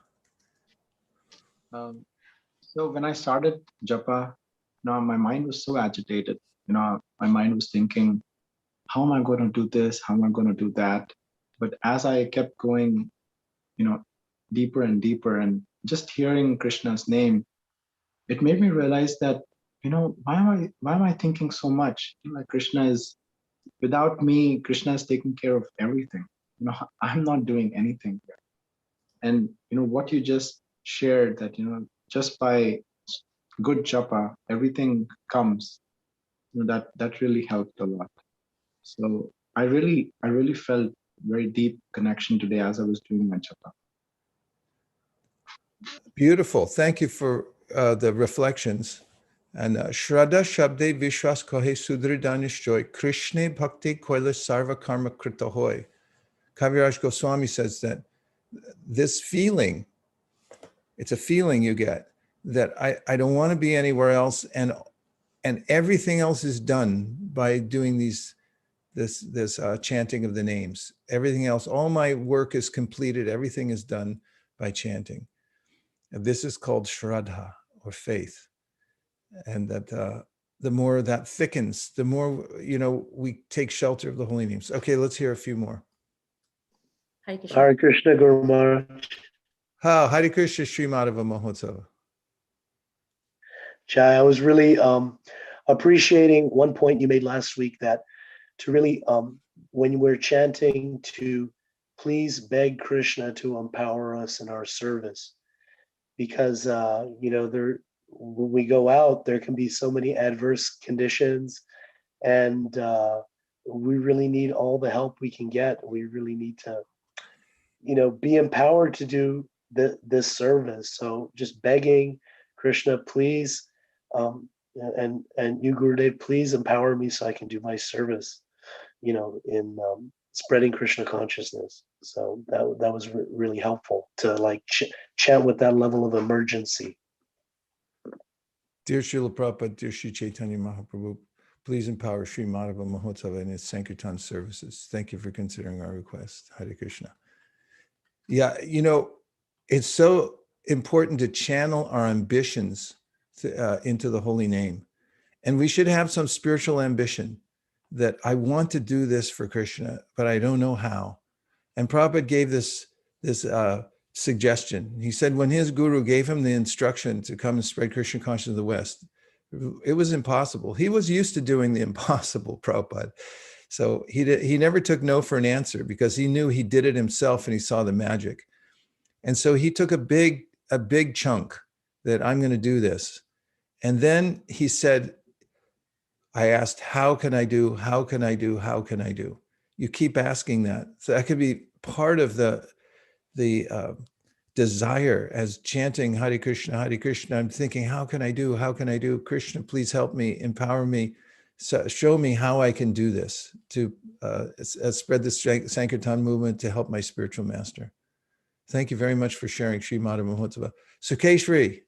So when I started Japa, my mind was so agitated. My mind was thinking, how am I going to do this? How am I going to do that? But as I kept going, deeper and deeper, and just hearing Krishna's name, it made me realize that, why am I thinking so much? Krishna is, without me, Krishna is taking care of everything. I'm not doing anything here. And what you just shared, that just by good japa, everything comes. That really helped a lot. So I really felt very deep connection today as I was doing my japa. Beautiful. Thank you for the reflections. And Shraddha Shabde Vishwas Kohe Sudridanishjoy Krishna Bhakti Koila Sarva Karma Krita Hoy. Kaviraj Goswami says that this feeling, it's a feeling you get that I don't want to be anywhere else, and everything else is done by doing this chanting of the names. Everything else, all my work is completed. Everything is done by chanting. And this is called Shraddha, or faith. And that the more that thickens, the more, we take shelter of the holy names. Okay, let's hear a few more. Hare Krishna, Guru Maharaj. Hare Krishna, Sri Madhava Mahotsava. Jai, I was really appreciating one point you made last week, that to really, when we're chanting, to please beg Krishna to empower us in our service. Because, when we go out, there can be so many adverse conditions, and we really need all the help we can get. We really need to, be empowered to do this service. So just begging Krishna, please, and you, Gurudev, please empower me so I can do my service, in spreading Krishna consciousness. So that was really helpful to chant with that level of emergency. Dear Srila Prabhupada, dear Sri Chaitanya Mahaprabhu, please empower Sri Madhava Mahotsava and its Sankirtan services. Thank you for considering our request. Hare Krishna. Yeah, it's so important to channel our ambitions into the holy name. And we should have some spiritual ambition that I want to do this for Krishna, but I don't know how. And Prabhupada gave this suggestion. He said when his guru gave him the instruction to come and spread Krishna consciousness in the West, it was impossible. He was used to doing the impossible, Prabhupada. So he never took no for an answer because he knew he did it himself and he saw the magic. And so he took a big chunk that I'm going to do this. And then he said, I asked, how can I do? How can I do? How can I do? You keep asking that. So that could be part of the desire as chanting Hare Krishna, Hare Krishna. I'm thinking, how can I do? How can I do? Krishna, please help me, empower me, so show me how I can do this to spread the Sankirtan movement to help my spiritual master. Thank you very much for sharing, Sri Madha Mahotsava. Sukeshri.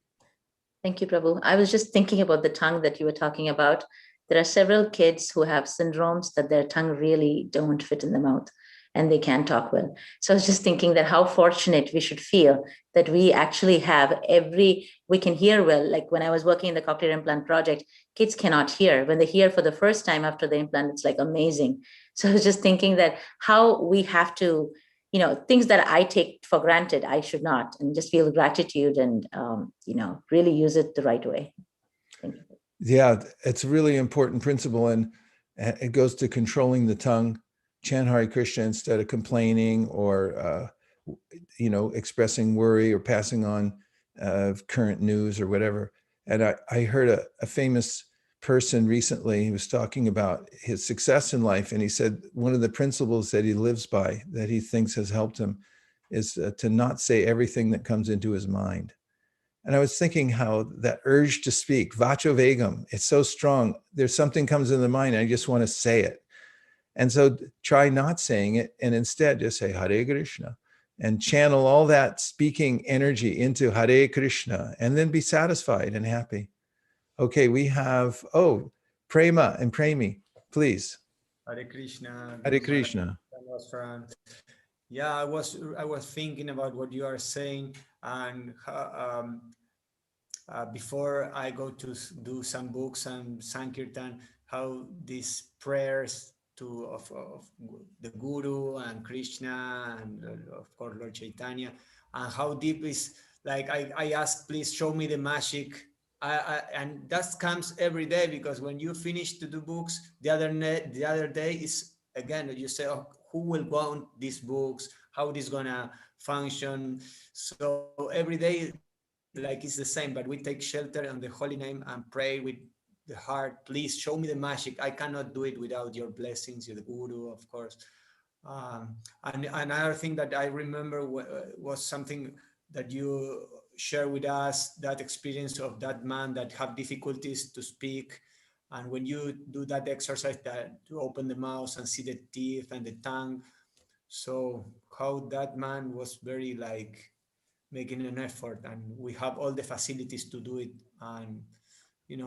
Thank you, Prabhu. I was just thinking about the tongue that you were talking about. There are several kids who have syndromes that their tongue really don't fit in the mouth and they can't talk well. So I was just thinking that how fortunate we should feel that we actually have we can hear well. Like when I was working in the cochlear implant project, kids cannot hear. When they hear for the first time after the implant, it's like amazing. So I was just thinking that how we have to, things that I take for granted, I should not, and just feel gratitude and, really use it the right way. Thank you. Yeah, it's a really important principle. And it goes to controlling the tongue, chant Hare Krishna instead of complaining or, expressing worry or passing on current news or whatever. And I heard a famous person recently, he was talking about his success in life. And he said, one of the principles that he lives by, that he thinks has helped him, is to not say everything that comes into his mind. And I was thinking how that urge to speak, vacho vegam, it's so strong. There's something comes in the mind, and I just want to say it. And so try not saying it, and instead just say Hare Krishna and channel all that speaking energy into Hare Krishna, and then be satisfied and happy. Okay, we have, Prema and Premi, please. Hare Krishna. Hare Krishna. Yeah, I was thinking about what you are saying, and before I go to do some books and Sankirtan, how these prayers of the Guru and Krishna and of course Lord Chaitanya, and how deep is, like I ask, please show me the magic. And that comes every day, because when you finish to do books, the other day is again, you say, oh, who will want these books? How it is gonna function? So every day, like it's the same, but we take shelter on the holy name and pray with the heart. Please show me the magic. I cannot do it without your blessings. You're the Guru, of course. And another thing that I remember was something that you share with us, that experience of that man that have difficulties to speak. And when you do that exercise that to open the mouth and see the teeth and the tongue, so how that man was very like making an effort, and we have all the facilities to do it. And we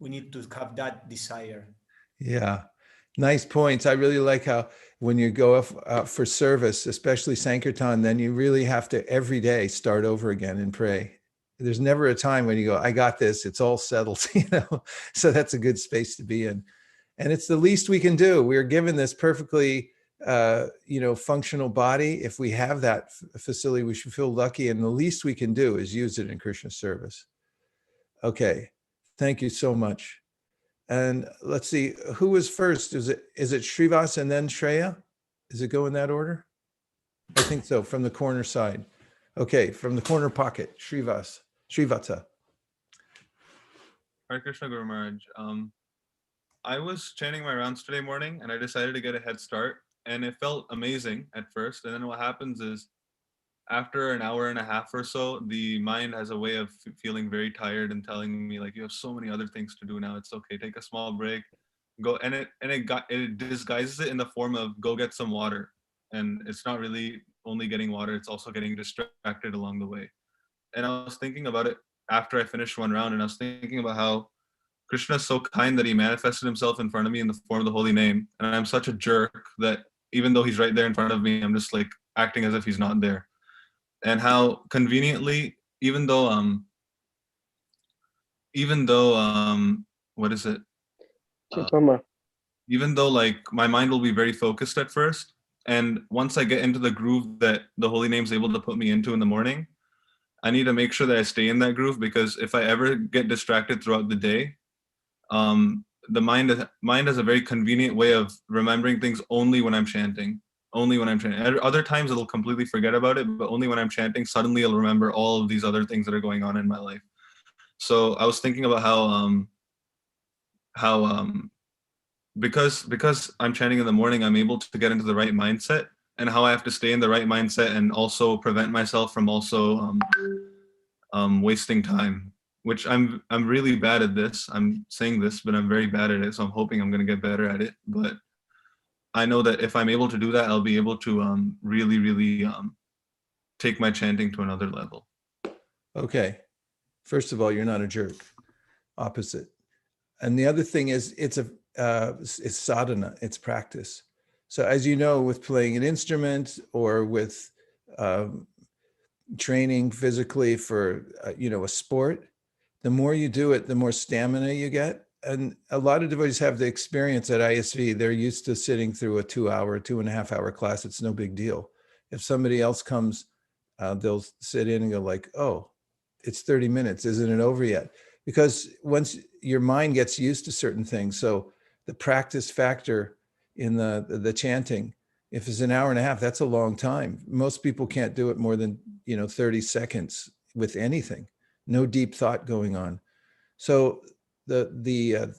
need to have that desire. Yeah, nice points. I really like how when you go out for service, especially Sankirtan, then you really have to every day start over again and pray. There's never a time when you go, I got this, it's all settled, so that's a good space to be in. And it's the least we can do. We're given this perfectly, functional body. If we have that facility, we should feel lucky. And the least we can do is use it in Krishna service. Okay, thank you so much. And let's see, who was first? Is it Shrivas and then Shreya? Does it go in that order? I think so, from the corner side. Okay, from the corner pocket, Shrivata. Hare Krishna, Guru Maharaj. I was chanting my rounds today morning, and I decided to get a head start, and it felt amazing at first. And then what happens is, after an hour and a half or so, the mind has a way of feeling very tired and telling me, like, you have so many other things to do now. It's okay. Take a small break. Go, and it disguises it in the form of go get some water. And it's not really only getting water, it's also getting distracted along the way. And I was thinking about it after I finished one round, and I was thinking about how Krishna is so kind that he manifested himself in front of me in the form of the holy name. And I'm such a jerk that even though he's right there in front of me, I'm just like acting as if he's not there. And how conveniently, even though what is it? Even though like my mind will be very focused at first, and once I get into the groove that the holy name is able to put me into in the morning, I need to make sure that I stay in that groove, because if I ever get distracted throughout the day, the mind has a very convenient way of remembering things only when I'm chanting. Only when I'm chanting. Other times it'll completely forget about it, but only when I'm chanting, suddenly it'll remember all of these other things that are going on in my life. So I was thinking about how because I'm chanting in the morning, I'm able to get into the right mindset, and how I have to stay in the right mindset and also prevent myself from also wasting time, which I'm really bad at this. I'm saying this, but I'm very bad at it. So I'm hoping I'm going to get better at it. But I know that if I'm able to do that, I'll be able to really take my chanting to another level. Okay. First of all, you're not a jerk. Opposite. And the other thing is, it's sadhana, it's practice. So as you know, with playing an instrument or with training physically for, a sport, the more you do it, the more stamina you get. And a lot of devotees have the experience at ISV. They're used to sitting through a 2.5 hour class. It's no big deal. If somebody else comes, they'll sit in and go like, oh, it's 30 minutes. Isn't it over yet? Because once your mind gets used to certain things, so the practice factor in the chanting, if it's an hour and a half, that's a long time. Most people can't do it more than 30 seconds with anything. No deep thought going on. So the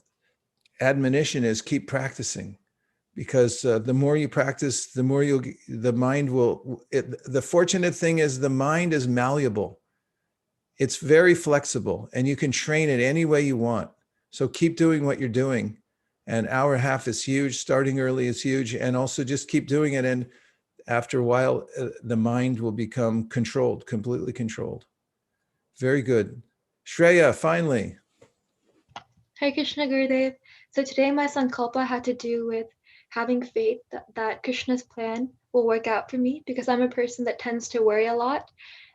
admonition is keep practicing, because the more you practice, the more the mind will. The fortunate thing is the mind is malleable. It's very flexible, and you can train it any way you want. So keep doing what you're doing. An hour and a half is huge. Starting early is huge, and also just keep doing it. And after a while, the mind will become controlled, completely controlled. Very good. Shreya, finally. Hare Krishna Gurudev. So today my sankalpa had to do with having faith that Krishna's plan will work out for me, because I'm a person that tends to worry a lot.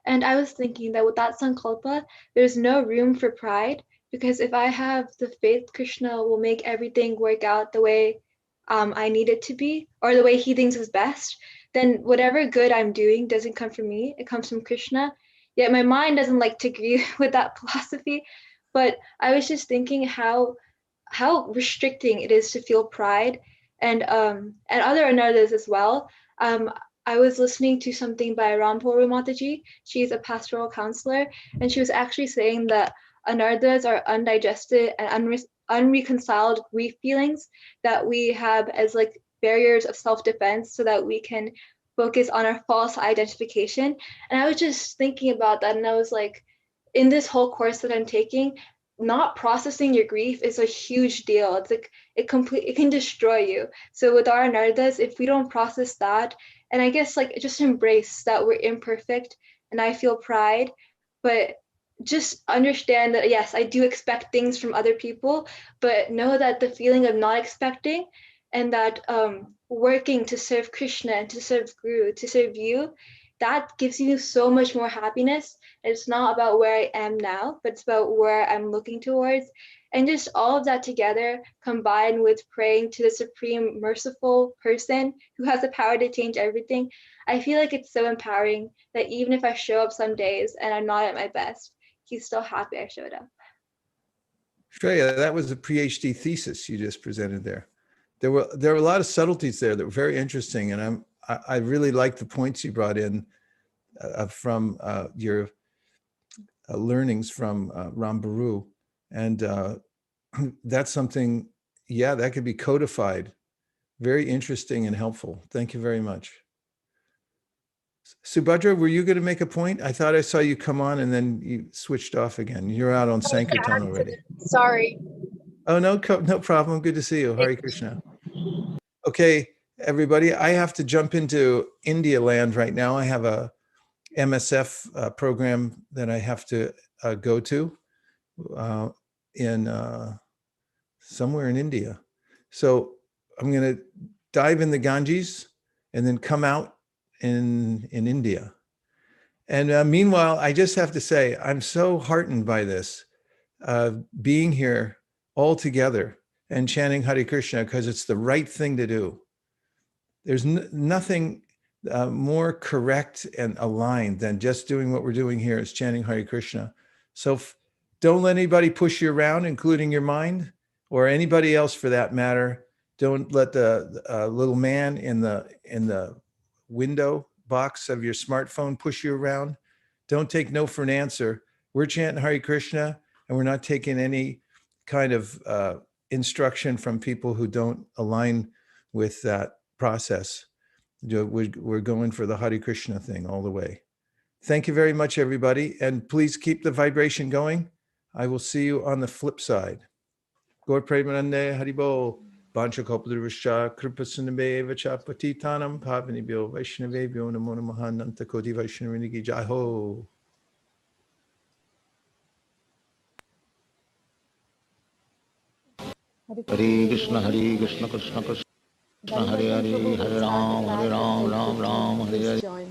And I was thinking that with that sankalpa, there's no room for pride, because if I have the faith Krishna will make everything work out the way I need it to be, or the way he thinks is best, then whatever good I'm doing doesn't come from me, it comes from Krishna. Yet my mind doesn't like to agree with that philosophy. But I was just thinking how restricting it is to feel pride, and other anarthas as well. I was listening to something by Rampuru Mataji. She's a pastoral counselor, and she was actually saying that anarthas are undigested and unreconciled grief feelings that we have as like barriers of self-defense, so that we can focus on our false identification. And I was just thinking about that, and I was like, in this whole course that I'm taking, not processing your grief is a huge deal. It's like it can destroy you. So with our anarthas, if we don't process that, and I guess like just embrace that we're imperfect, and I feel pride, but just understand that yes, I do expect things from other people, but know that the feeling of not expecting, and that working to serve Krishna and to serve Guru, to serve you, that gives you so much more happiness. It's not about where I am now, but it's about where I'm looking towards. And just all of that together, combined with praying to the supreme merciful person who has the power to change everything, I feel like it's so empowering that even if I show up some days and I'm not at my best, he's still happy I showed up. Shreya, that was a PhD thesis you just presented there. There were a lot of subtleties there that were very interesting, and I really like the points you brought in from your learnings from Ramburu, and that's something, yeah, that could be codified. Very interesting and helpful. Thank you very much. Subhadra, were you going to make a point? I thought I saw you come on and then you switched off again. You're out on Sankirtan already. Sorry. Oh, no problem. Good to see you. Hare Krishna. Okay, everybody, I have to jump into India land right now. I have a MSF program that I have to go to in somewhere in India. So I'm going to dive in the Ganges and then come out in India. And meanwhile, I just have to say, I'm so heartened by this, being here all together and chanting Hare Krishna, because it's the right thing to do. There's nothing more correct and aligned than just doing what we're doing here, is chanting Hare Krishna. So don't let anybody push you around, including your mind or anybody else for that matter. Don't let the little man in the window box of your smartphone push you around. Don't take no for an answer. We're chanting Hare Krishna, and we're not taking any kind of instruction from people who don't align with that process. We're going for the Hare Krishna thing all the way. Thank you very much, everybody. And please keep the vibration going. I will see you on the flip side. Gaur Premanande Haribo. Bancha Kopadrivascha Kripasuname Vacha Patitanam Pavanibhyo Vaishnavebhyo Namo Namaha Nanta Koti Vaishnaviniki Jai Ho. Hare Krishna Krishna Krishna Hare Hare, Hare Ram, Ram Ram, Hare Hare.